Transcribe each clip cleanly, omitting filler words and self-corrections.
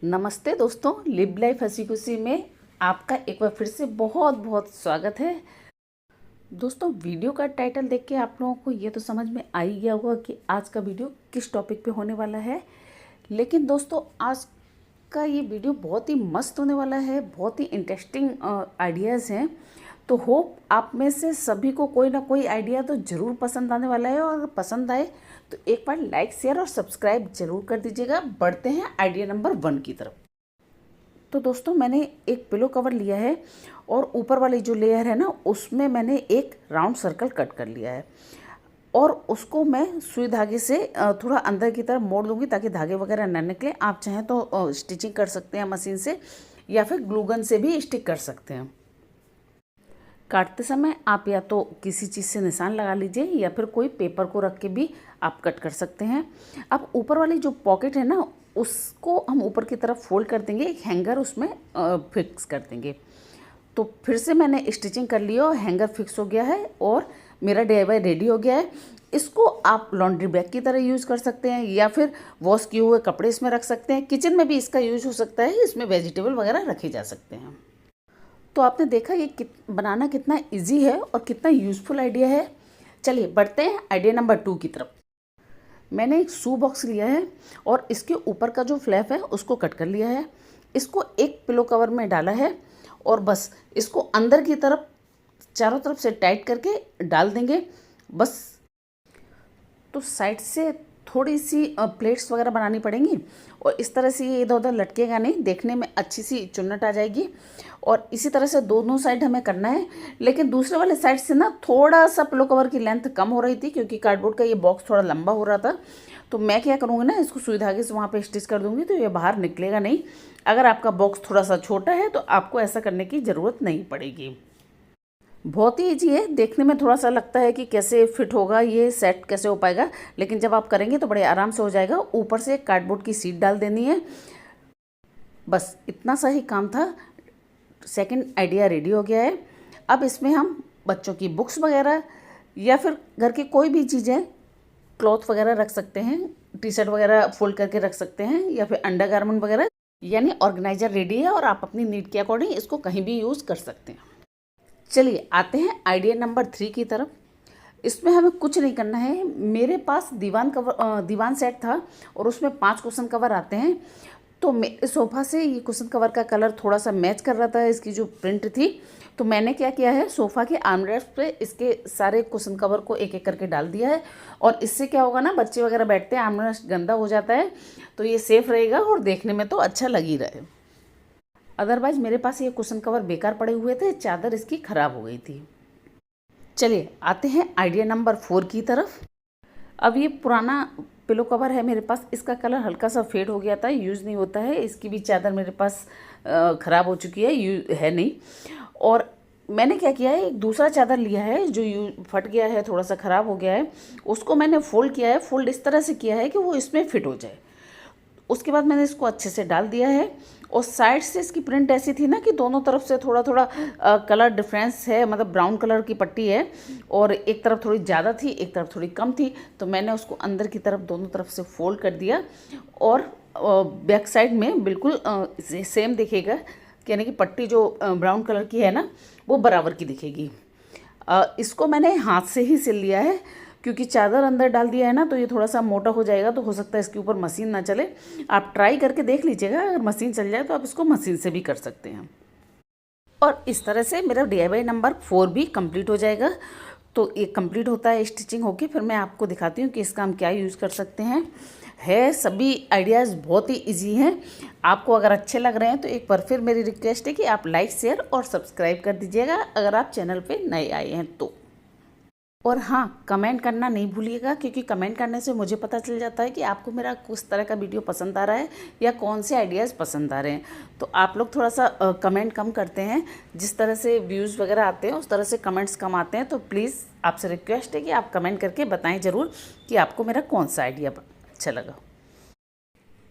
नमस्ते दोस्तों, live life हंसी खुशी में आपका एक बार फिर से बहुत बहुत स्वागत है। दोस्तों, वीडियो का टाइटल देख के आप लोगों को ये तो समझ में आ ही गया होगा कि आज का वीडियो किस टॉपिक पे होने वाला है। लेकिन दोस्तों, आज का ये वीडियो बहुत ही मस्त होने वाला है, बहुत ही इंटरेस्टिंग आइडियाज़ हैं। तो होप आप में से सभी को कोई ना कोई आइडिया तो ज़रूर पसंद आने वाला है, और अगर पसंद आए तो एक बार लाइक शेयर और सब्सक्राइब जरूर कर दीजिएगा। बढ़ते हैं आइडिया नंबर 1 की तरफ। तो दोस्तों, मैंने एक पिलो कवर लिया है और ऊपर वाली जो लेयर है ना, उसमें मैंने एक राउंड सर्कल कट कर लिया है और उसको मैं सुई धागे से थोड़ा अंदर की तरफ मोड़ दूंगी ताकि धागे वगैरह ना निकले। आप चाहें तो स्टिचिंग कर सकते हैं मशीन से, या फिर ग्लूगन से भी स्टिक कर सकते हैं। काटते समय आप या तो किसी चीज़ से निशान लगा लीजिए, या फिर कोई पेपर को रख के भी आप कट कर सकते हैं। अब ऊपर वाली जो पॉकेट है ना, उसको हम ऊपर की तरफ फोल्ड कर देंगे, एक हैंगर उसमें फिक्स कर देंगे। तो फिर से मैंने स्टिचिंग कर ली और हैंगर फिक्स हो गया है और मेरा DIY रेडी हो गया है। इसको आप लॉन्ड्री बैग की तरह यूज़ कर सकते हैं, या फिर वॉश किए हुए कपड़े इसमें रख सकते हैं। किचन में भी इसका यूज हो सकता है, इसमें वेजिटेबल वगैरह रखे जा सकते हैं। तो आपने देखा ये बनाना कितना इजी है और कितना यूज़फुल आइडिया है। चलिए बढ़ते हैं आइडिया नंबर 2 की तरफ। मैंने एक शू बॉक्स लिया है और इसके ऊपर का जो फ्लैप है उसको कट कर लिया है। इसको एक पिलो कवर में डाला है और बस इसको अंदर की तरफ चारों तरफ से टाइट करके डाल देंगे बस। तो साइड से थोड़ी सी प्लेट्स वगैरह बनानी पड़ेंगी और इस तरह से ये इधर उधर लटकेगा नहीं, देखने में अच्छी सी चुन्नट आ जाएगी। और इसी तरह से दोनों साइड हमें करना है। लेकिन दूसरे वाले साइड से ना थोड़ा सा पिलो कवर की लेंथ कम हो रही थी, क्योंकि कार्डबोर्ड का ये बॉक्स थोड़ा लंबा हो रहा था। तो मैं क्या करूँगी ना, इसको सुई धागे से वहाँ पे स्टिच कर दूँगी, तो ये बाहर निकलेगा नहीं। अगर आपका बॉक्स थोड़ा सा छोटा है तो आपको ऐसा करने की ज़रूरत नहीं पड़ेगी। बहुत ही ईजी है, देखने में थोड़ा सा लगता है कि कैसे फिट होगा, ये सेट कैसे हो पाएगा, लेकिन जब आप करेंगे तो बड़े आराम से हो जाएगा। ऊपर से एक कार्डबोर्ड की शीट डाल देनी है, बस इतना सा ही काम था। सेकंड आइडिया रेडी हो गया है। अब इसमें हम बच्चों की बुक्स वगैरह या फिर घर की कोई भी चीज़ें, क्लॉथ वगैरह रख सकते हैं, टी शर्ट वगैरह फोल्ड करके रख सकते हैं, या फिर अंडरगारमेंट वगैरह। यानी ऑर्गेनाइजर रेडी है और आप अपनी नीड के अकॉर्डिंग इसको कहीं भी यूज़ कर सकते हैं। चलिए आते हैं आइडिया नंबर 3 की तरफ। इसमें हमें कुछ नहीं करना है। मेरे पास दीवान सेट था और उसमें 5 कुशन कवर आते हैं। तो मेरे सोफ़ा से ये कुशन कवर का कलर थोड़ा सा मैच कर रहा था इसकी जो प्रिंट थी। तो मैंने क्या किया है, सोफ़ा के आर्मरेस्ट पे इसके सारे कुशन कवर को एक एक करके डाल दिया है। और इससे क्या होगा ना, बच्चे वगैरह बैठते हैं, आर्मरेस्ट गंदा हो जाता है, तो ये सेफ़ रहेगा और देखने में तो अच्छा लग ही रहे। अदरवाइज़ मेरे पास ये कुशन कवर बेकार पड़े हुए थे, चादर इसकी ख़राब हो गई थी। चलिए आते हैं आइडिया नंबर 4 की तरफ। अब ये पुराना पिलो कवर है मेरे पास, इसका कलर हल्का सा फेड हो गया था, यूज़ नहीं होता है। इसकी भी चादर मेरे पास ख़राब हो चुकी है, है नहीं। और मैंने क्या किया है, एक दूसरा चादर लिया है जो फट गया है, थोड़ा सा ख़राब हो गया है, उसको मैंने फोल्ड किया है। फोल्ड इस तरह से किया है कि वो इसमें फिट हो जाए। उसके बाद मैंने इसको अच्छे से डाल दिया है। और साइड से इसकी प्रिंट ऐसी थी ना कि दोनों तरफ से थोड़ा थोड़ा कलर डिफरेंस है, मतलब ब्राउन कलर की पट्टी है, और एक तरफ थोड़ी ज़्यादा थी, एक तरफ थोड़ी कम थी। तो मैंने उसको अंदर की तरफ दोनों तरफ से फोल्ड कर दिया और बैक साइड में बिल्कुल सेम दिखेगा, यानी कि पट्टी जो ब्राउन कलर की है ना, वो बराबर की दिखेगी। इसको मैंने हाथ से ही सिल लिया है, क्योंकि चादर अंदर डाल दिया है ना, तो ये थोड़ा सा मोटा हो जाएगा, तो हो सकता है इसके ऊपर मशीन ना चले। आप ट्राई करके देख लीजिएगा, अगर मशीन चल जाए तो आप इसको मशीन से भी कर सकते हैं। और इस तरह से मेरा DIY नंबर 4 भी कंप्लीट हो जाएगा। तो ये कंप्लीट होता है स्टिचिंग होके, फिर मैं आपको दिखाती हूँ कि इसका हम क्या यूज़ कर सकते हैं। सभी आइडियाज़ बहुत ही इजी हैं। आपको अगर अच्छे लग रहे हैं तो एक बार फिर मेरी रिक्वेस्ट है कि आप लाइक शेयर और सब्सक्राइब कर दीजिएगा, अगर आप चैनल पे नए आए हैं तो। और हाँ, कमेंट करना नहीं भूलिएगा, क्योंकि कमेंट करने से मुझे पता चल जाता है कि आपको मेरा किस तरह का वीडियो पसंद आ रहा है या कौन से आइडियाज़ पसंद आ रहे हैं। तो आप लोग थोड़ा सा कमेंट कम करते हैं, जिस तरह से व्यूज़ वगैरह आते हैं उस तरह से कमेंट्स कम आते हैं। तो प्लीज़ आपसे रिक्वेस्ट है कि आप कमेंट करके बताएँ ज़रूर कि आपको मेरा कौन सा आइडिया अच्छा लगा।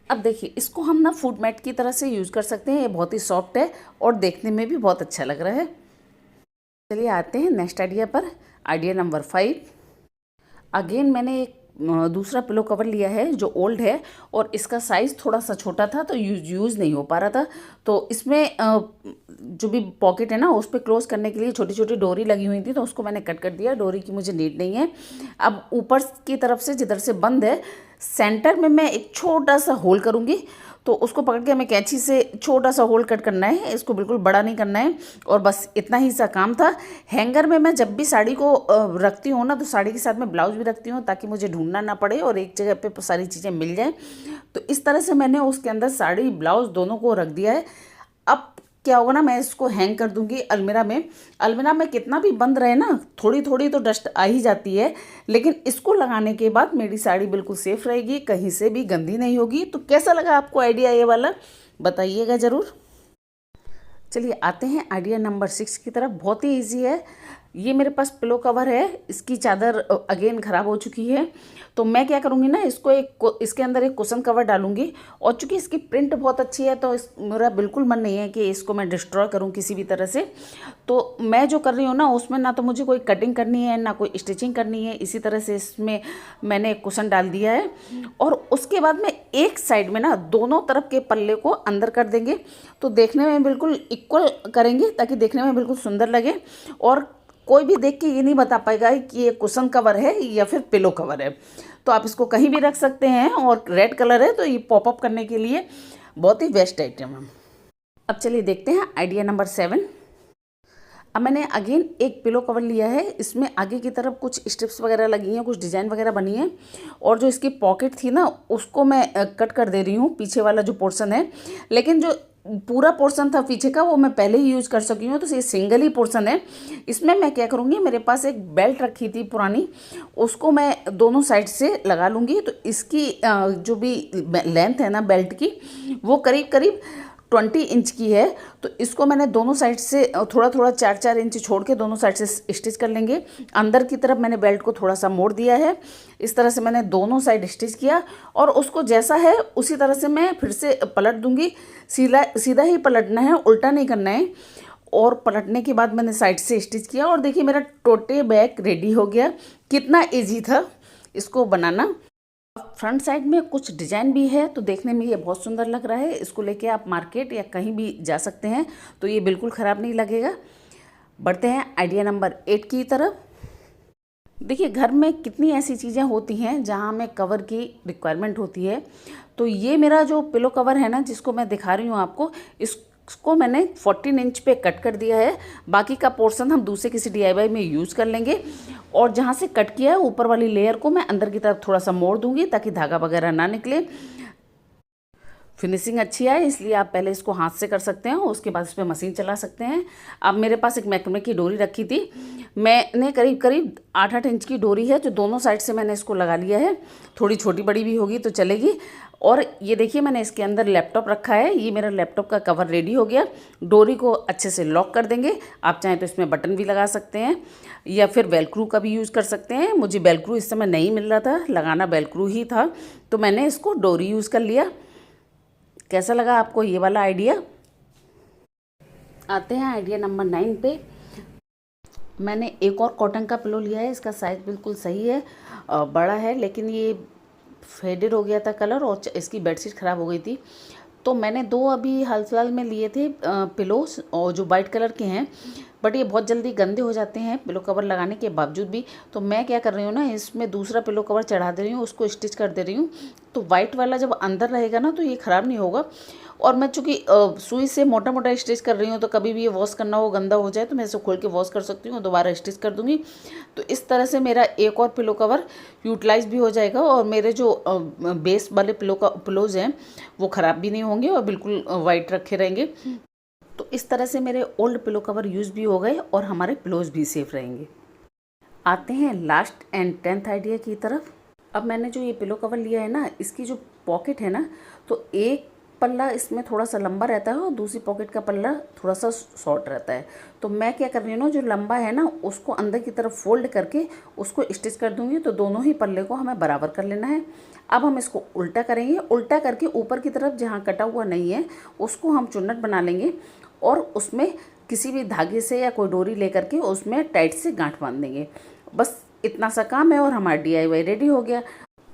अब देखिए, इसको हम ना फूड मैट की तरह से यूज़ कर सकते हैं। ये बहुत ही सॉफ्ट है और देखने में भी बहुत अच्छा लग रहा है। चलिए आते हैं नेक्स्ट आइडिया पर, आइडिया नंबर 5। अगेन मैंने एक दूसरा पिलो कवर लिया है जो ओल्ड है, और इसका साइज़ थोड़ा सा छोटा था तो यूज़ नहीं हो पा रहा था। तो इसमें जो भी पॉकेट है ना उस पर क्लोज करने के लिए छोटी छोटी डोरी लगी हुई थी, तो उसको मैंने कट कर दिया। डोरी की मुझे नीड नहीं है। अब ऊपर की तरफ से जिधर से बंद है सेंटर में मैं एक छोटा सा होल करूँगी। तो उसको पकड़ के हमें कैंची से छोटा सा होल कट करना है, इसको बिल्कुल बड़ा नहीं करना है। और बस इतना ही सा काम था। हैंगर में मैं जब भी साड़ी को रखती हूँ ना, तो साड़ी के साथ में ब्लाउज भी रखती हूँ ताकि मुझे ढूंढना ना पड़े और एक जगह पे सारी चीज़ें मिल जाएं। तो इस तरह से मैंने उसके अंदर साड़ी ब्लाउज दोनों को रख दिया है। अब क्या होगा ना, मैं इसको हैंग कर दूंगी अलमीरा में। अलमीरा में कितना भी बंद रहे ना, थोड़ी थोड़ी तो डस्ट आ ही जाती है, लेकिन इसको लगाने के बाद मेरी साड़ी बिल्कुल सेफ रहेगी, कहीं से भी गंदी नहीं होगी। तो कैसा लगा आपको आइडिया ये वाला, बताइएगा ज़रूर। चलिए आते हैं आइडिया नंबर 6 की तरफ। बहुत ही ईजी है। ये मेरे पास पिलो कवर है, इसकी चादर अगेन ख़राब हो चुकी है। तो मैं क्या करूँगी ना, इसके अंदर एक कुशन कवर डालूंगी। और चूंकि इसकी प्रिंट बहुत अच्छी है तो मेरा बिल्कुल मन नहीं है कि इसको मैं डिस्ट्रॉय करूँ किसी भी तरह से। तो मैं जो कर रही हूँ ना, उसमें ना तो मुझे कोई कटिंग करनी है ना कोई स्टिचिंग करनी है। इसी तरह से इसमें मैंने एक कुशन डाल दिया है। और उसके बाद में एक साइड में ना दोनों तरफ के पल्ले को अंदर कर देंगे, तो देखने में बिल्कुल इक्वल करेंगे ताकि देखने में बिल्कुल सुंदर लगे। और कोई भी देख के ये नहीं बता पाएगा कि ये कुशन कवर है या फिर पिलो कवर है। तो आप इसको कहीं भी रख सकते हैं। और रेड कलर है तो ये पॉपअप करने के लिए बहुत ही बेस्ट आइटम है। अब चलिए देखते हैं आइडिया नंबर 7। अब मैंने अगेन एक पिलो कवर लिया है। इसमें आगे की तरफ कुछ स्ट्रिप्स वगैरह लगी हैं, कुछ डिज़ाइन वगैरह बनी है। और जो इसकी पॉकेट थी ना उसको मैं कट कर दे रही हूँ, पीछे वाला जो पोर्शन है। लेकिन जो पूरा पोर्शन था पीछे का वो मैं पहले ही यूज़ कर सकी हूँ, तो ये सिंगल ही पोर्शन है। इसमें मैं क्या करूँगी, मेरे पास एक बेल्ट रखी थी पुरानी, उसको मैं दोनों साइड से लगा लूँगी। तो इसकी जो भी लेंथ है ना बेल्ट की, वो करीब करीब 20 इंच की है। तो इसको मैंने दोनों साइड से थोड़ा थोड़ा 4-4 इंच छोड़ के दोनों साइड से स्टिच कर लेंगे। अंदर की तरफ मैंने बेल्ट को थोड़ा सा मोड़ दिया है। इस तरह से मैंने दोनों साइड स्टिच किया और उसको जैसा है उसी तरह से मैं फिर से पलट दूंगी। सीधा सीधा ही पलटना है, उल्टा नहीं करना है। और पलटने के बाद मैंने साइड से स्टिच किया और देखिए मेरा टोटे बैग रेडी हो गया। कितना ईजी था इसको बनाना। फ्रंट साइड में कुछ डिजाइन भी है तो देखने में ये बहुत सुंदर लग रहा है। इसको लेके आप मार्केट या कहीं भी जा सकते हैं तो ये बिल्कुल ख़राब नहीं लगेगा। बढ़ते हैं आइडिया नंबर 8 की तरफ। देखिए घर में कितनी ऐसी चीज़ें होती हैं जहाँ हमें कवर की रिक्वायरमेंट होती है। तो ये मेरा जो पिलो कवर है ना, जिसको मैं दिखा रही हूँ आपको, इसको मैंने 14 इंच पे कट कर दिया है। बाकी का पोर्शन हम दूसरे किसी DIY में यूज़ कर लेंगे। और जहाँ से कट किया है ऊपर वाली लेयर को मैं अंदर की तरफ थोड़ा सा मोड़ दूंगी ताकि धागा वगैरह ना निकले, फिनिशिंग अच्छी आए। इसलिए आप पहले इसको हाथ से कर सकते हैं, उसके बाद इस पर मशीन चला सकते हैं। अब मेरे पास एक मैक्रोमे की डोरी रखी थी, मैंने करीब करीब 8-8 इंच की डोरी है जो दोनों साइड से मैंने इसको लगा लिया है। थोड़ी छोटी बड़ी भी होगी तो चलेगी। और ये देखिए मैंने इसके अंदर लैपटॉप रखा है। ये मेरा लैपटॉप का कवर रेडी हो गया। डोरी को अच्छे से लॉक कर देंगे। आप चाहें तो इसमें बटन भी लगा सकते हैं या फिर वेलक्रू का भी यूज़ कर सकते हैं। मुझे वेलक्रू इस समय नहीं मिल रहा था, लगाना वेलक्रू ही था, तो मैंने इसको डोरी यूज़ कर लिया। कैसा लगा आपको ये वाला आइडिया? आते हैं आइडिया नंबर 9 पे। मैंने एक और कॉटन का पिलो लिया है। इसका साइज़ बिल्कुल सही है, बड़ा है, लेकिन ये फेडेड हो गया था कलर और इसकी बेडशीट ख़राब हो गई थी। तो मैंने 2 अभी हाल फिलहाल में लिए थे पिलोस, और जो वाइट कलर के हैं, बट ये बहुत जल्दी गंदे हो जाते हैं पिलो कवर लगाने के बावजूद भी। तो मैं क्या कर रही हूँ ना, इसमें दूसरा पिलो कवर चढ़ा दे रही हूँ, उसको स्टिच कर दे रही हूँ। तो वाइट वाला जब अंदर रहेगा ना तो ये ख़राब नहीं होगा। और मैं चूँकि सुई से मोटा मोटा स्टिच कर रही हूँ तो कभी भी ये वॉश करना हो, गंदा हो जाए, तो मैं इसे खोल के वॉश कर सकती हूँ, दोबारा स्टिच कर दूँगी। तो इस तरह से मेरा एक और पिलो कवर यूटिलाइज भी हो जाएगा और मेरे जो बेस वाले पिलोज हैं वो ख़राब भी नहीं होंगे और बिल्कुल वाइट रखे रहेंगे। तो इस तरह से मेरे ओल्ड पिलो कवर यूज़ भी हो गए और हमारे पिलोज भी सेफ रहेंगे। आते हैं लास्ट एंड 10th आइडिया की तरफ। अब मैंने जो ये पिलो कवर लिया है ना, इसकी जो पॉकेट है ना, तो एक पल्ला इसमें थोड़ा सा लंबा रहता है और दूसरी पॉकेट का पल्ला थोड़ा सा शॉर्ट रहता है। तो मैं क्या कर रही हूँ ना, जो लंबा है ना उसको अंदर की तरफ फोल्ड करके उसको स्टिच कर दूंगी। तो दोनों ही पल्ले को हमें बराबर कर लेना है। अब हम इसको उल्टा करेंगे। उल्टा करके ऊपर की तरफ जहाँ कटा हुआ नहीं है उसको हम चुन्नट बना लेंगे और उसमें किसी भी धागे से या कोई डोरी लेकर के उसमें टाइट से गांठ बांध देंगे। बस इतना सा काम है और हमारा DIY रेडी हो गया।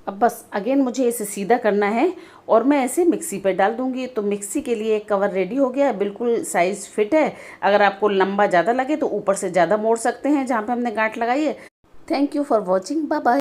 अब बस अगेन मुझे इसे सीधा करना है और मैं ऐसे मिक्सी पे डाल दूंगी। तो मिक्सी के लिए कवर रेडी हो गया है, बिल्कुल साइज़ फिट है। अगर आपको लंबा ज़्यादा लगे तो ऊपर से ज़्यादा मोड़ सकते हैं जहाँ पे हमने गांठ लगाई है। Thank you for watching, bye bye.